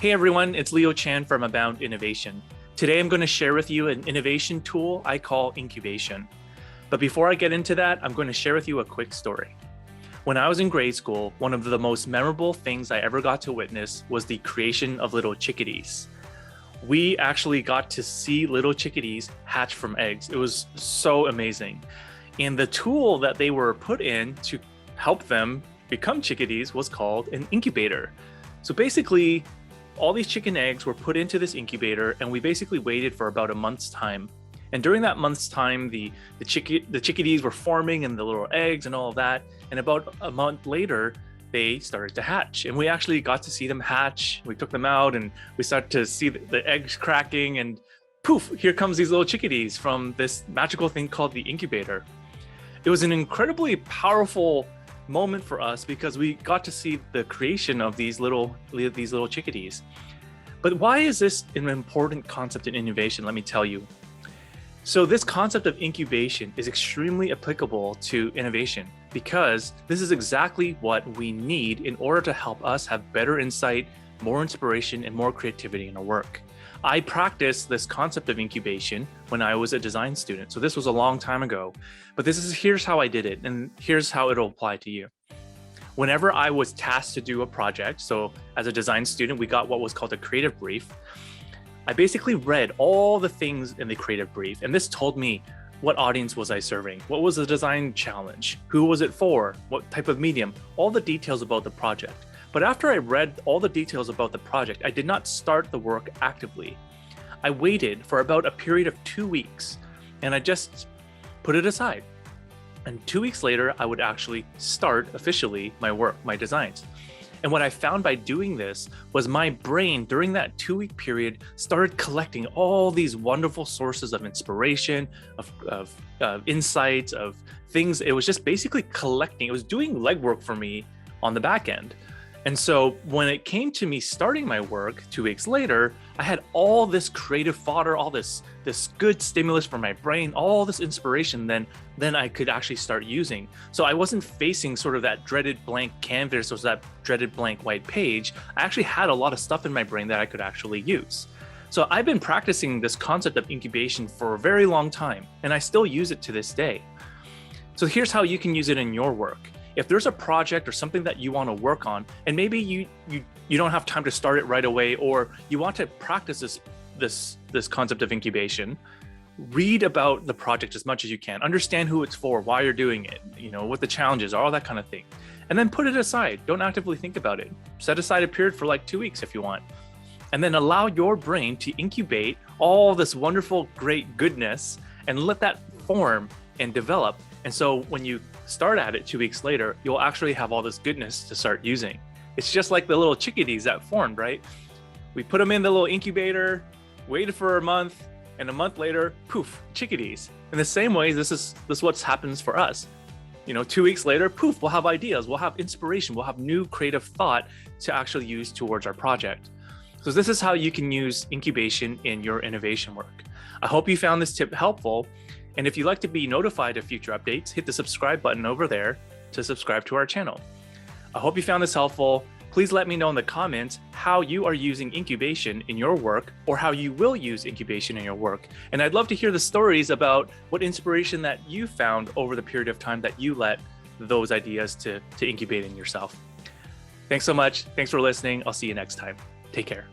Hey everyone, it's Leo Chan from Abound Innovation. Today I'm going to share with you an innovation tool I call incubation. But before I get into that, I'm going to share with you a quick story. When I was in grade school, one of the most memorable things I ever got to witness was the creation of little chickadees. We actually got to see little chickadees hatch from eggs. It was so amazing. And the tool that they were put in to help them become chickadees was called an incubator. So basically, all these chicken eggs were put into this incubator, and we basically waited for about a month's time. And during that month's time, the chickadees were forming and the little eggs and all of that. And about a month later, they started to hatch. And we actually got to see them hatch. We took them out and we started to see the eggs cracking, and poof, here comes these little chickadees from this magical thing called the incubator. It was an incredibly powerful moment for us because we got to see the creation of these little chickadees. But why is this an important concept in innovation? Let me tell you. So this concept of incubation is extremely applicable to innovation because this is exactly what we need in order to help us have better insight, more inspiration, and more creativity in our work. I practiced this concept of incubation when I was a design student. So this was a long time ago, but here's how I did it, and here's how it'll apply to you. Whenever I was tasked to do a project, so as a design student, we got what was called a creative brief. I basically read all the things in the creative brief, and this told me what audience was I serving, what was the design challenge, who was it for, what type of medium, all the details about the project. But after I read all the details about the project, I did not start the work actively. I waited for about a period of 2 weeks, and I just put it aside. And 2 weeks later, I would actually start officially my work, my designs. And what I found by doing this was my brain during that 2 week period started collecting all these wonderful sources of inspiration, of insights, of things. It was just basically collecting. It was doing legwork for me on the back end. And so when it came to me starting my work 2 weeks later, I had all this creative fodder, all this good stimulus for my brain, all this inspiration then I could actually start using. So I wasn't facing sort of that dreaded blank canvas or that dreaded blank white page. I actually had a lot of stuff in my brain that I could actually use. So I've been practicing this concept of incubation for a very long time, and I still use it to this day. So here's how you can use it in your work. If there's a project or something that you want to work on, and maybe you don't have time to start it right away, or you want to practice this concept of incubation, read about the project as much as you can, understand who it's for, why you're doing it, what the challenges are, all that kind of thing. And then put it aside. Don't actively think about it. Set aside a period for like 2 weeks if you want. And then allow your brain to incubate all this wonderful, great goodness and let that form and develop. And so when you start at it 2 weeks later, you'll actually have all this goodness to start using. It's just like the little chickadees that formed, right? We put them in the little incubator, waited for a month, and a month later, poof, chickadees. In the same way, this is what happens for us. 2 weeks later, poof, we'll have ideas, we'll have inspiration, we'll have new creative thought to actually use towards our project. So this is how you can use incubation in your innovation work. I hope you found this tip helpful. And if you'd like to be notified of future updates, hit the subscribe button over there to subscribe to our channel. I hope you found this helpful. Please let me know in the comments how you are using incubation in your work, or how you will use incubation in your work. And I'd love to hear the stories about what inspiration that you found over the period of time that you let those ideas to incubate in yourself. Thanks so much. Thanks for listening. I'll see you next time. Take care.